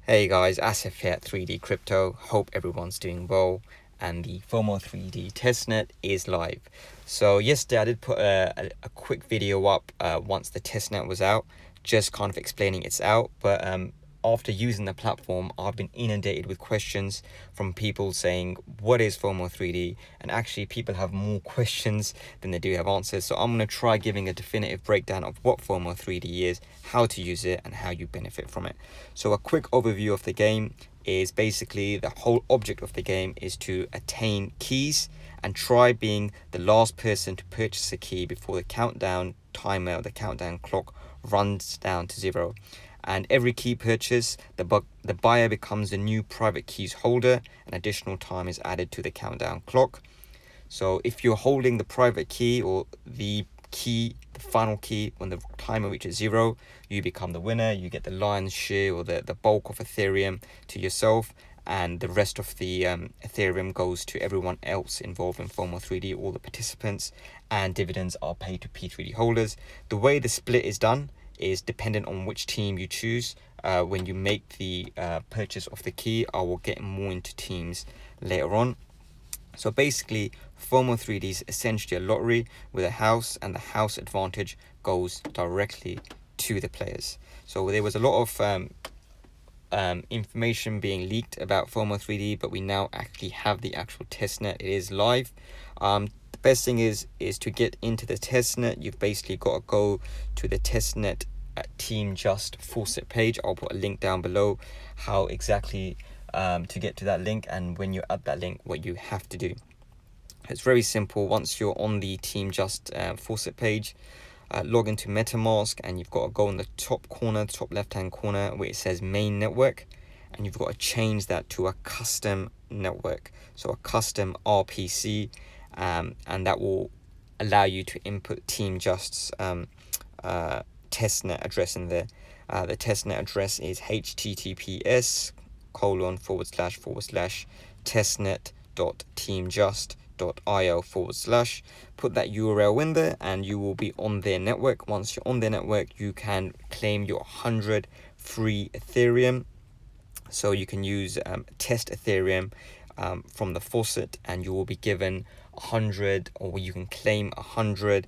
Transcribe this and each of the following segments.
Hey guys, Asif here at 3D Crypto. Hope everyone's doing well. And the FOMO 3D testnet is live. So yesterday I did put a quick video up once the testnet was out, just kind of explaining it's out. But after using the platform, I've been inundated with questions from people saying, what is FOMO 3D? And actually people have more questions than they do have answers. So I'm going to try giving a definitive breakdown of what FOMO 3D is, how to use it, and how you benefit from it. So a quick overview of the game is basically the whole object of the game is to attain keys and try being the last person to purchase a key before the countdown timer, the countdown clock runs down to 0. And every key purchase, the buyer becomes a new private keys holder, and additional time is added to the countdown clock. So if you're holding the private key or the final key, when the timer reaches 0, you become the winner. You get the lion's share or the bulk of Ethereum to yourself, and the rest of the Ethereum goes to everyone else involved in FOMO 3D, all the participants, and dividends are paid to P3D holders. The way the split is done is dependent on which team you choose. When you make the purchase of the key, I will get more into teams later on. So basically, FOMO 3D is essentially a lottery with a house, and the house advantage goes directly to the players. So there was a lot of information being leaked about FOMO 3D, but we now actually have the actual testnet. It is live. The best thing is to get into the testnet. You've basically got to go to the testnet Team Just Faucet page. I'll put a link down below how exactly to get to that link, and when you're at that link, what you have to do. It's very simple. Once you're on the Team Just Faucet page, log into MetaMask, and you've got to go in the top corner, the top left hand corner where it says main network, and you've got to change that to a custom network, so a custom RPC, and that will allow you to input Team Just's testnet address in there. The testnet address is https://testnet.teamjust.io/. Put that URL in there and you will be on their network. Once you're on their network, you can claim your 100 free Ethereum. So you can use test Ethereum from the faucet, and you will be given 100, or you can claim 100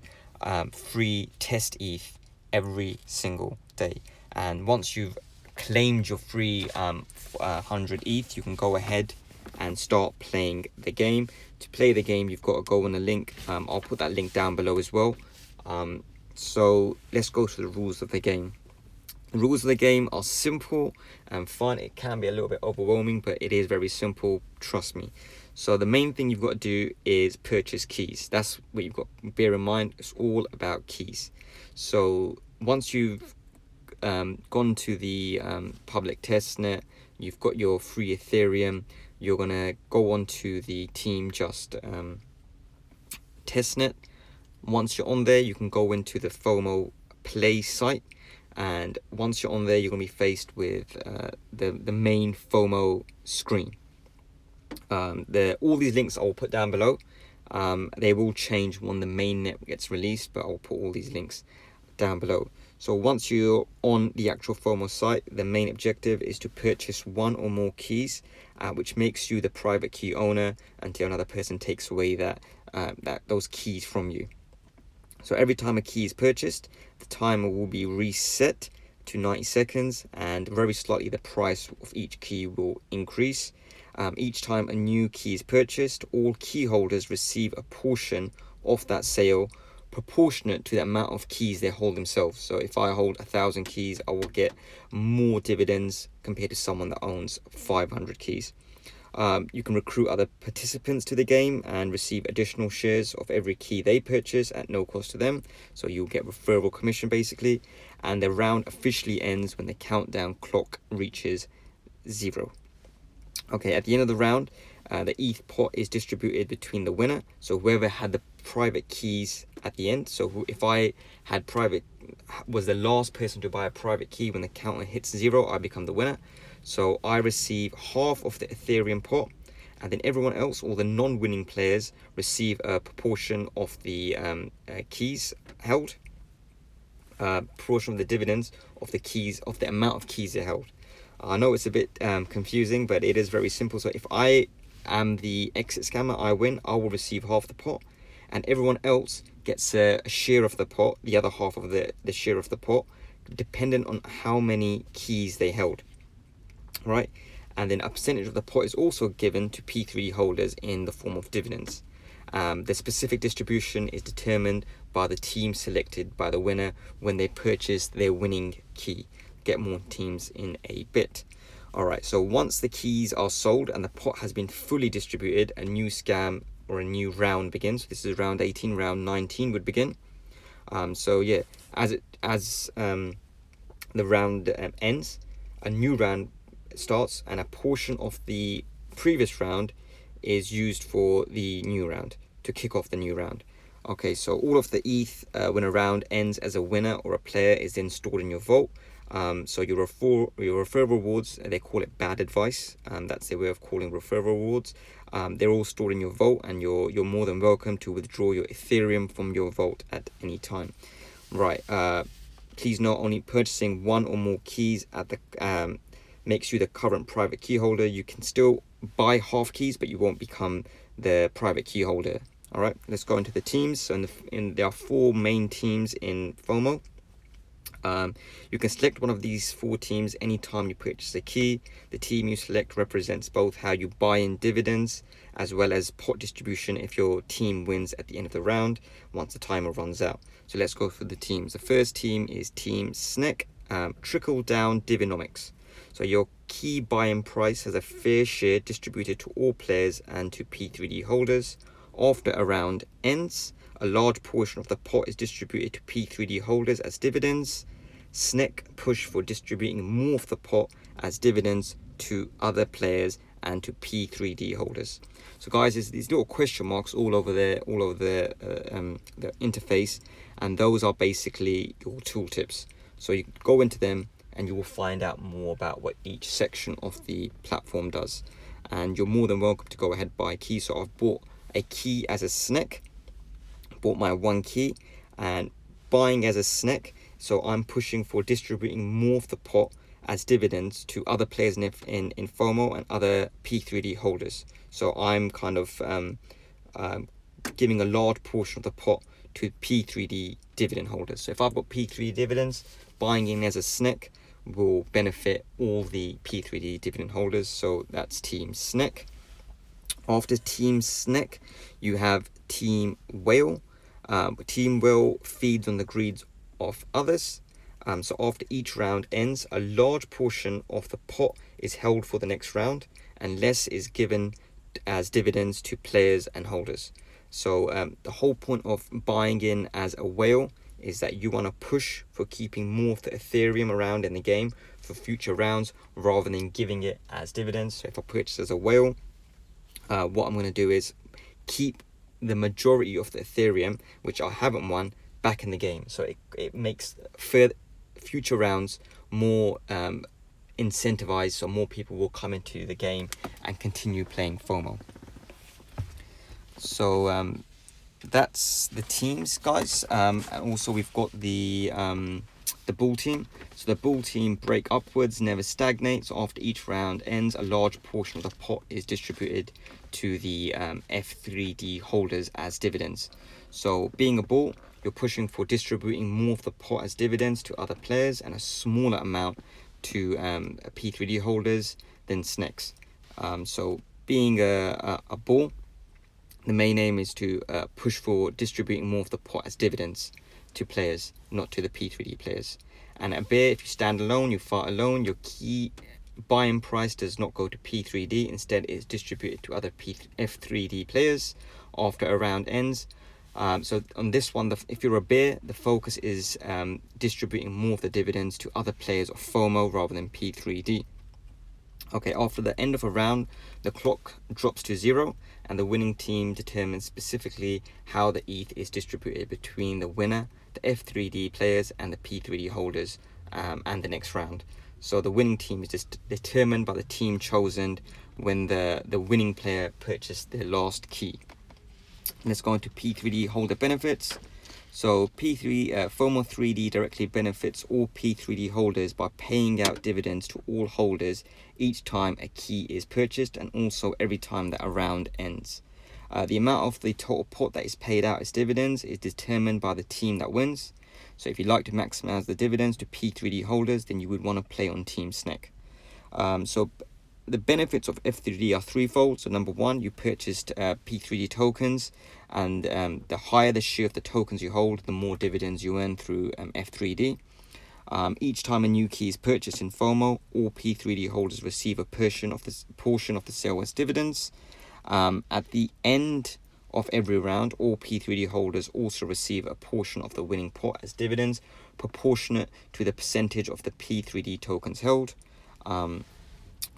free test ETH every single day. And once you've claimed your free 100 ETH, you can go ahead and start playing the game. To play the game, you've got to go on the link. I'll put that link down below as well. So let's go to the rules of the game. The rules of the game are simple and fun. It can be a little bit overwhelming, but it is very simple, trust me. So the main thing you've got to do is purchase keys. That's what you've got to bear in mind. It's all about keys. So once you've gone to the public testnet, you've got your free Ethereum, you're going to go on to the Team Just testnet. Once you're on there, you can go into the FOMO Play site, and once you're on there, you're going to be faced with the main FOMO screen. All these links I'll put down below. They will change when the main net gets released, but I'll put all these links down below. So once you're on the actual FOMO site, the main objective is to purchase one or more keys, which makes you the private key owner until another person takes away those keys from you. So every time a key is purchased, the timer will be reset to 90 seconds, and very slightly the price of each key will increase. Each time a new key is purchased, all key holders receive a portion of that sale proportionate to the amount of keys they hold themselves. So if I hold 1,000 keys, I will get more dividends compared to someone that owns 500 keys. You can recruit other participants to the game and receive additional shares of every key they purchase at no cost to them. So you'll get referral commission basically. And the round officially ends when the countdown clock reaches 0. Okay, at the end of the round, the ETH pot is distributed between the winner. So whoever had the private keys at the end. So if I was the last person to buy a private key when the counter hits 0, I become the winner. So I receive half of the Ethereum pot, and then everyone else, all the non-winning players, receive a proportion of the keys held, proportion of the dividends of the keys, of the amount of keys they held. I know it's a bit confusing, but it is very simple. So if I am the exit scammer, I win, I will receive half the pot, and everyone else gets a share of the pot, the other half of the share of the pot, dependent on how many keys they held, right? And then a percentage of the pot is also given to P3D holders in the form of dividends. The specific distribution is determined by the team selected by the winner when they purchase their winning key. Get more teams in a bit. Alright, so once the keys are sold and the pot has been fully distributed, a new scam or a new round begins. So this is round 18, round 19 would begin. So yeah, as the round ends, a new round starts, and a portion of the previous round is used for the new round to kick off the new round. Okay, so all of the ETH when a round ends as a winner or a player is then stored in your vault. So your referral rewards, they call it bad advice. That's their way of calling referral rewards. They're all stored in your vault, and you're more than welcome to withdraw your Ethereum from your vault at any time. Right. Please note, only purchasing one or more keys at the makes you the current private key holder. You can still buy half keys, but you won't become the private key holder. All right, let's go into the teams. So there are 4 main teams in FOMO. You can select one of these 4 teams anytime you purchase a key. The team you select represents both how you buy in dividends as well as pot distribution if your team wins at the end of the round once the timer runs out. So let's go through the teams. The first team is Team SNEC, Trickle Down Divinomics. So your key buy-in price has a fair share distributed to all players and to P3D holders. After a round ends, a large portion of the pot is distributed to P3D holders as dividends. SNEC push for distributing more of the pot as dividends to other players and to P3D holders. So guys, there's these little question marks all over the interface, and those are basically your tooltips. So you go into them and you will find out more about what each section of the platform does. And you're more than welcome to go ahead and buy a key. So I've bought a key as a SNEC, bought my 1 key, and buying as a SNEC. So I'm pushing for distributing more of the pot as dividends to other players in FOMO and other P3D holders. So I'm kind of giving a large portion of the pot to P3D dividend holders. So if I've got P3D dividends, buying in as a SNEC will benefit all the P3D dividend holders. So that's Team SNEC. After Team SNEC, you have Team Whale. Team Whale feeds on the greeds of others. So after each round ends, a large portion of the pot is held for the next round, and less is given as dividends to players and holders. So the whole point of buying in as a whale is that you want to push for keeping more of the Ethereum around in the game for future rounds rather than giving it as dividends. So if I purchase as a whale, what I'm going to do is keep the majority of the Ethereum, which I haven't won, back in the game. So it makes future rounds more incentivized, so more people will come into the game and continue playing FOMO. So that's the teams, guys. And also we've got the bull team. So the bull team break upwards, never stagnate. So after each round ends, a large portion of the pot is distributed to the F3D holders as dividends. So being a bull, you're pushing for distributing more of the pot as dividends to other players and a smaller amount to P3D holders than SNECs. So being a bull, the main aim is to push for distributing more of the pot as dividends to players, not to the P3D players. And a bear, if you stand alone, you fight alone, your key buy-in price does not go to P3D, instead it is distributed to other F3D players after a round ends. So on this one, if you're a bear, the focus is distributing more of the dividends to other players of FOMO rather than P3D. Okay, after the end of a round, the clock drops to 0 and the winning team determines specifically how the ETH is distributed between the winner, the F3D players and the P3D holders and the next round. So the winning team is just determined by the team chosen when the winning player purchased their last key. Let's go into P3D holder benefits. So FOMO 3D directly benefits all P3D holders by paying out dividends to all holders each time a key is purchased, and also every time that a round ends. The amount of the total pot that is paid out as dividends is determined by the team that wins. So if you like to maximize the dividends to P3D holders, then you would want to play on Team SNEC. So the benefits of F3D are threefold. So number one, you purchased P3D tokens, and the higher the share of the tokens you hold, the more dividends you earn through F3D. Each time a new key is purchased in FOMO, all P3D holders receive a portion of the sale as dividends. At the end of every round, all P3D holders also receive a portion of the winning pot as dividends, proportionate to the percentage of the P3D tokens held.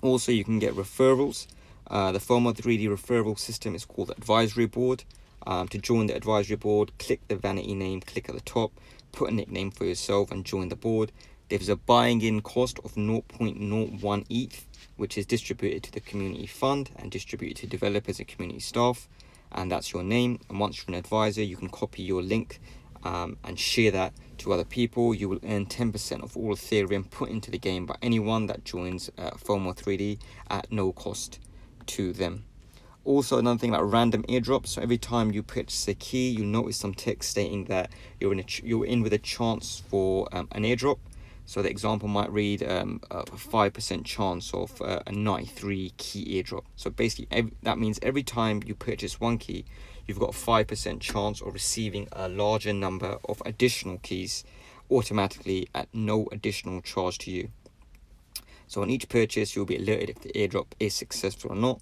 Also, you can get referrals. The FOMO 3D referral system is called Advisory Board. To join the advisory board, click the vanity name, click at the top, put a nickname for yourself and join the board. There's a buying in cost of 0.01 ETH, which is distributed to the community fund and distributed to developers and community staff, and that's your name. And once you're an advisor, you can copy your link and share that to other people. You will earn 10% of all Ethereum put into the game by anyone that joins FOMO 3D at no cost to them. Also, another thing about random airdrops. So every time you purchase a key, you'll notice some text stating that you're in with a chance for an airdrop. So the example might read a 5% chance of a 93 key airdrop. So basically, that means every time you purchase one key, you've got a 5% chance of receiving a larger number of additional keys automatically at no additional charge to you. So on each purchase, you'll be alerted if the airdrop is successful or not.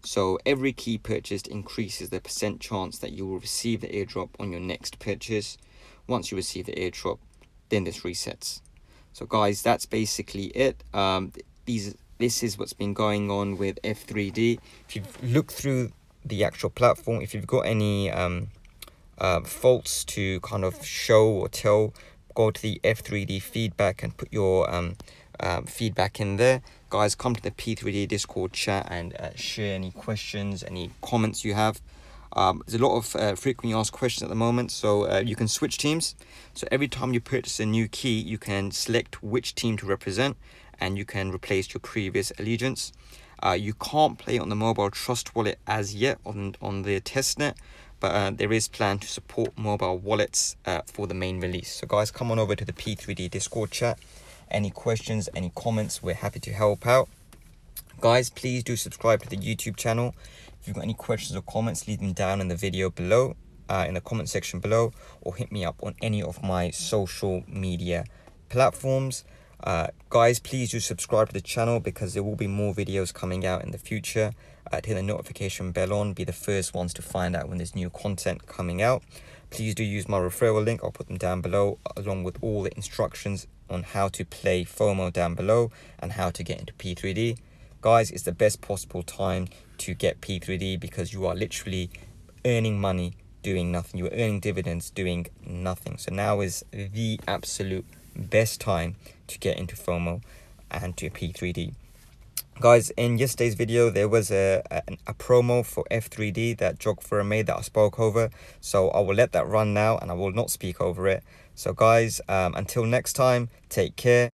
So every key purchased increases the percent chance that you will receive the airdrop on your next purchase. Once you receive the airdrop, then this resets. So guys, that's basically it. This is what's been going on with F3D. If you look through the actual platform, if you've got any faults to kind of show or tell, go to the F3D feedback and put your feedback in there. Guys, come to the P3D Discord chat and share any questions, any comments you have. There's a lot of frequently asked questions at the moment, so you can switch teams. So every time you purchase a new key, you can select which team to represent, and you can replace your previous allegiance. You can't play on the mobile trust wallet as yet on the testnet, but there is plan to support mobile wallets for the main release. So guys, come on over to the P3D Discord chat. Any questions, any comments, we're happy to help out. Guys, please do subscribe to the YouTube channel. If you've got any questions or comments, leave them down in the video below, in the comment section below, or hit me up on any of my social media platforms. Guys, please do subscribe to the channel because there will be more videos coming out in the future. Hit the notification bell on, be the first ones to find out when there's new content coming out. Please do use my referral link. I'll put them down below, along with all the instructions on how to play FOMO down below and how to get into P3D. Guys, it's the best possible time to get P3D because you are literally earning money doing nothing. You are earning dividends doing nothing. So now is the absolute best time to get into FOMO and to P3D. Guys, in yesterday's video, there was a promo for F3D that Jogfura made that I spoke over. So I will let that run now and I will not speak over it. So guys, until next time, take care.